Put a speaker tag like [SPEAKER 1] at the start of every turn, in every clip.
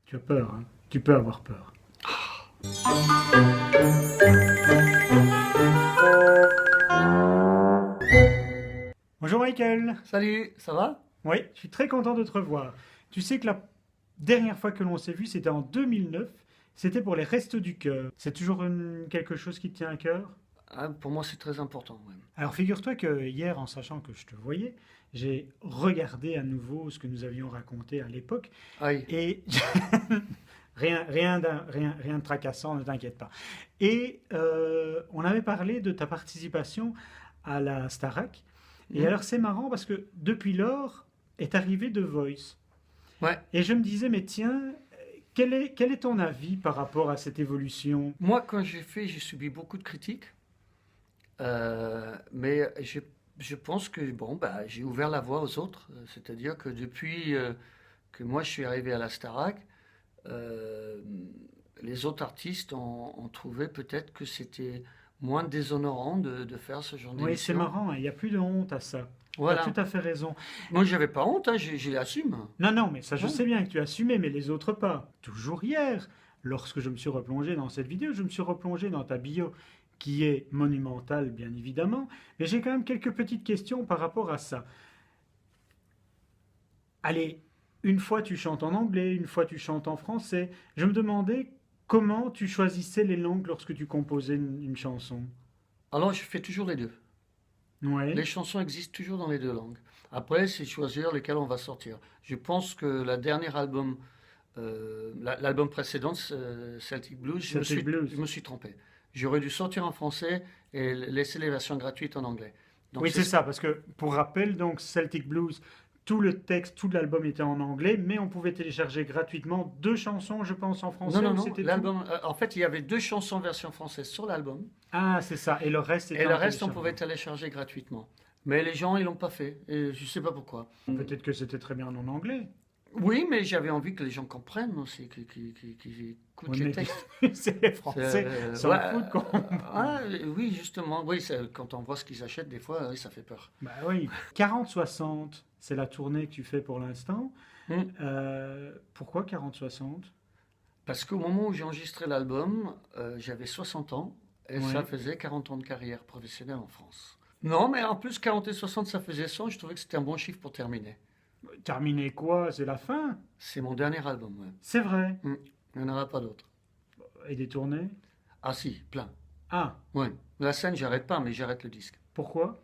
[SPEAKER 1] Tu as peur, hein? Tu peux avoir peur. Bonjour Michael.
[SPEAKER 2] Salut, ça va?
[SPEAKER 1] Oui, je suis très content de te revoir. Tu sais que la dernière fois que l'on s'est vu, c'était en 2009. C'était pour les Restos du Cœur. C'est toujours quelque chose qui te tient à cœur?
[SPEAKER 2] Ah, pour moi, c'est très important. Ouais.
[SPEAKER 1] Alors figure-toi que hier, en sachant que je te voyais, j'ai regardé à nouveau ce que nous avions raconté à l'époque
[SPEAKER 2] Aïe.
[SPEAKER 1] et rien de tracassant, ne t'inquiète pas. Et on avait parlé de ta participation à la Starac. Et
[SPEAKER 2] Hmm.
[SPEAKER 1] alors c'est marrant parce que depuis lors est arrivé The Voice.
[SPEAKER 2] Ouais.
[SPEAKER 1] Et je me disais, mais tiens, quel est ton avis par rapport à cette évolution?
[SPEAKER 2] Moi, quand j'ai subi beaucoup de critiques, mais je pense que bon, bah, j'ai ouvert la voie aux autres. C'est-à-dire que depuis que moi je suis arrivé à la Starac, euh, les autres artistes ont trouvé peut-être que c'était moins déshonorant de faire ce genre
[SPEAKER 1] Oui, c'est
[SPEAKER 2] d'émission.
[SPEAKER 1] marrant, hein, il n'y a plus de honte à ça. Tu as tout
[SPEAKER 2] Voilà.
[SPEAKER 1] à fait raison.
[SPEAKER 2] Moi, j'avais pas honte, hein, j'ai assume.
[SPEAKER 1] Non, non, mais ça je
[SPEAKER 2] Ouais.
[SPEAKER 1] sais bien que tu as assumé, mais les autres pas. Toujours hier, lorsque je me suis replongé dans cette vidéo, je me suis replongé dans ta bio, qui est monumentale bien évidemment, mais j'ai quand même quelques petites questions par rapport à ça. Allez, une fois tu chantes en anglais, une fois tu chantes en français. Je me demandais comment tu choisissais les langues lorsque tu composais une chanson.
[SPEAKER 2] Alors, je fais toujours les deux. Les
[SPEAKER 1] Ouais,
[SPEAKER 2] chansons existent toujours dans les deux langues. Après, c'est choisir lesquelles on va sortir. Je pense que la dernière album, l'album précédent, Celtic Blues,
[SPEAKER 1] Celtic
[SPEAKER 2] je
[SPEAKER 1] Blues.
[SPEAKER 2] me suis trompé. J'aurais dû sortir en français et laisser les versions gratuites en anglais. Donc
[SPEAKER 1] Oui,
[SPEAKER 2] c'est
[SPEAKER 1] c'est ça, parce que pour rappel, donc Celtic Blues, tout le texte, tout l'album était en anglais, mais on pouvait télécharger gratuitement deux chansons, je pense, en
[SPEAKER 2] non,
[SPEAKER 1] français,
[SPEAKER 2] non,
[SPEAKER 1] ou
[SPEAKER 2] non.
[SPEAKER 1] c'était tout?
[SPEAKER 2] L'album, en fait, il y avait deux chansons version française sur l'album
[SPEAKER 1] Ah, c'est ça, et le reste
[SPEAKER 2] et
[SPEAKER 1] était
[SPEAKER 2] le
[SPEAKER 1] en
[SPEAKER 2] reste, on pouvait
[SPEAKER 1] téléchargement.
[SPEAKER 2] télécharger gratuitement. Mais les gens, ils l'ont pas fait et je sais pas pourquoi.
[SPEAKER 1] Peut-être que c'était très bien en anglais.
[SPEAKER 2] Oui, mais j'avais envie que les gens comprennent aussi, qu'ils écoutent
[SPEAKER 1] Oui,
[SPEAKER 2] les
[SPEAKER 1] mais
[SPEAKER 2] textes.
[SPEAKER 1] c'est les Français,
[SPEAKER 2] Ouais,
[SPEAKER 1] s'en foutent qu'on...
[SPEAKER 2] oui, justement, oui, quand on voit ce qu'ils achètent, des fois, oui, ça fait peur.
[SPEAKER 1] Bah oui. 40-60, c'est la tournée que tu fais pour l'instant.
[SPEAKER 2] Hmm.
[SPEAKER 1] Pourquoi 40-60?
[SPEAKER 2] Parce qu'au moment où j'ai enregistré l'album, j'avais 60 ans et ça
[SPEAKER 1] Ouais.
[SPEAKER 2] faisait 40 ans de carrière professionnelle en France. Non, mais en plus, 40 et 60, ça faisait 100, je trouvais que c'était un bon chiffre pour terminer.
[SPEAKER 1] Terminer quoi? C'est la fin?
[SPEAKER 2] C'est mon dernier album, ouais.
[SPEAKER 1] C'est vrai.
[SPEAKER 2] Hmm. Il n'y en aura pas d'autres.
[SPEAKER 1] Et des tournées?
[SPEAKER 2] Ah si, plein.
[SPEAKER 1] Ah,
[SPEAKER 2] Ouais. La scène, j'arrête pas, mais j'arrête le disque.
[SPEAKER 1] pourquoi?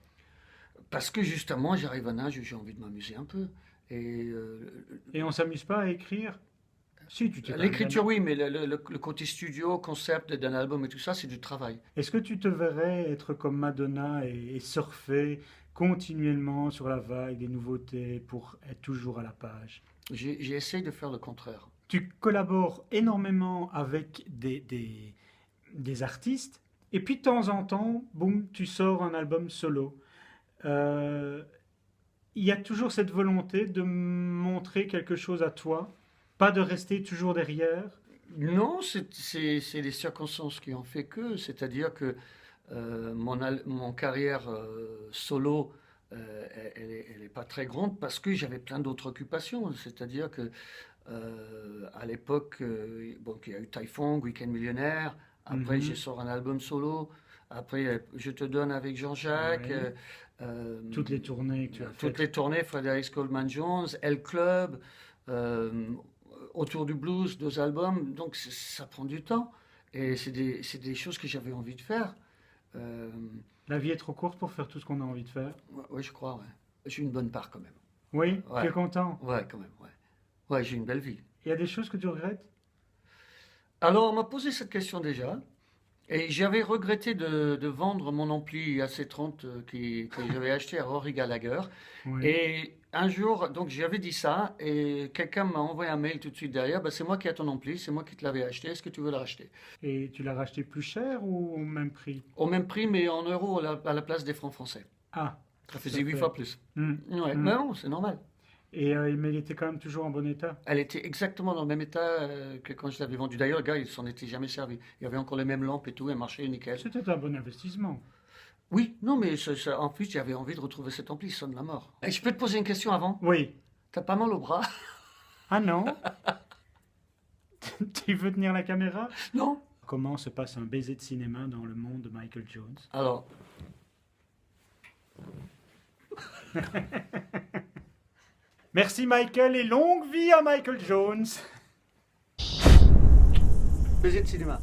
[SPEAKER 2] Parce que justement, j'arrive à un âge où j'ai envie de m'amuser un peu. Et
[SPEAKER 1] Et on s'amuse pas à écrire? Si, tu t'es quand même bien...
[SPEAKER 2] l'écriture, oui, mais le côté studio, concept d'un album et tout ça, c'est du travail.
[SPEAKER 1] Est-ce que tu te verrais être comme Madonna et surfer continuellement sur la vague des nouveautés pour être toujours à la page?
[SPEAKER 2] J'ai essayé de faire le contraire.
[SPEAKER 1] Tu collabores énormément avec des artistes, et puis de temps en temps, boum, tu sors un album solo. Euh, il y a toujours cette volonté de montrer quelque chose à toi, pas de rester toujours derrière.
[SPEAKER 2] Non, c'est les circonstances qui ont fait que, c'est-à-dire que mon carrière solo, elle est pas très grande parce que j'avais plein d'autres occupations. C'est-à-dire que à l'époque, bon, il y a eu Typhon, Weekend Millionnaire. Après, j'ai
[SPEAKER 1] Mhm.
[SPEAKER 2] sorti un album solo. Après, Je te donne avec Jean-Jacques.
[SPEAKER 1] Oui.
[SPEAKER 2] Euh,
[SPEAKER 1] Toutes les tournées que tu as
[SPEAKER 2] Toutes
[SPEAKER 1] faites.
[SPEAKER 2] les tournées, Frédéric Coleman Jones, El Club, euh, autour du blues, deux albums. Donc ça prend du temps. Et c'est des choses que j'avais envie de faire. Euh,
[SPEAKER 1] La vie est trop courte pour faire tout ce qu'on a envie de faire.
[SPEAKER 2] ouais, je crois, ouais. J'ai une bonne part quand même.
[SPEAKER 1] Oui, tu
[SPEAKER 2] Ouais,
[SPEAKER 1] es content.
[SPEAKER 2] ouais, quand même, ouais. Ouais, j'ai une belle vie.
[SPEAKER 1] Il y a des choses que tu regrettes?
[SPEAKER 2] Alors, on m'a posé cette question déjà. Et j'avais regretté de vendre mon ampli AC30 que j'avais acheté à Rory Gallagher.
[SPEAKER 1] Oui.
[SPEAKER 2] Et un jour, donc j'avais dit ça, et quelqu'un m'a envoyé un mail tout de suite derrière. Bah, c'est moi qui ai ton ampli, c'est moi qui te l'avais acheté. Est-ce que tu veux le racheter?
[SPEAKER 1] Et tu l'as racheté plus cher ou au même prix?
[SPEAKER 2] Au même prix, mais en euros à la place des francs français.
[SPEAKER 1] Ah,
[SPEAKER 2] Ça
[SPEAKER 1] tout
[SPEAKER 2] faisait
[SPEAKER 1] à
[SPEAKER 2] 8
[SPEAKER 1] fait.
[SPEAKER 2] fois plus.
[SPEAKER 1] Hmm,
[SPEAKER 2] Ouais,
[SPEAKER 1] hmm.
[SPEAKER 2] mais non, c'est normal.
[SPEAKER 1] Et, mais il était quand même toujours en bon état.
[SPEAKER 2] Elle était exactement dans le même état que quand je l'avais vendue. D'ailleurs, le gars, il s'en était jamais servi. Il y avait encore les mêmes lampes et tout, elle marchait nickel.
[SPEAKER 1] C'était un bon investissement.
[SPEAKER 2] Oui, non, mais en plus, j'avais envie de retrouver cet ampli, il sonne la mort. Et je peux te poser une question avant?
[SPEAKER 1] Oui.
[SPEAKER 2] T'as pas mal au bras?
[SPEAKER 1] Ah non? Tu veux tenir la caméra?
[SPEAKER 2] Non?
[SPEAKER 1] Comment se passe un baiser de cinéma dans le monde de Michael Jones?
[SPEAKER 2] Alors,
[SPEAKER 1] Merci Michael et longue vie à Michael Jones.
[SPEAKER 2] baiser de cinéma.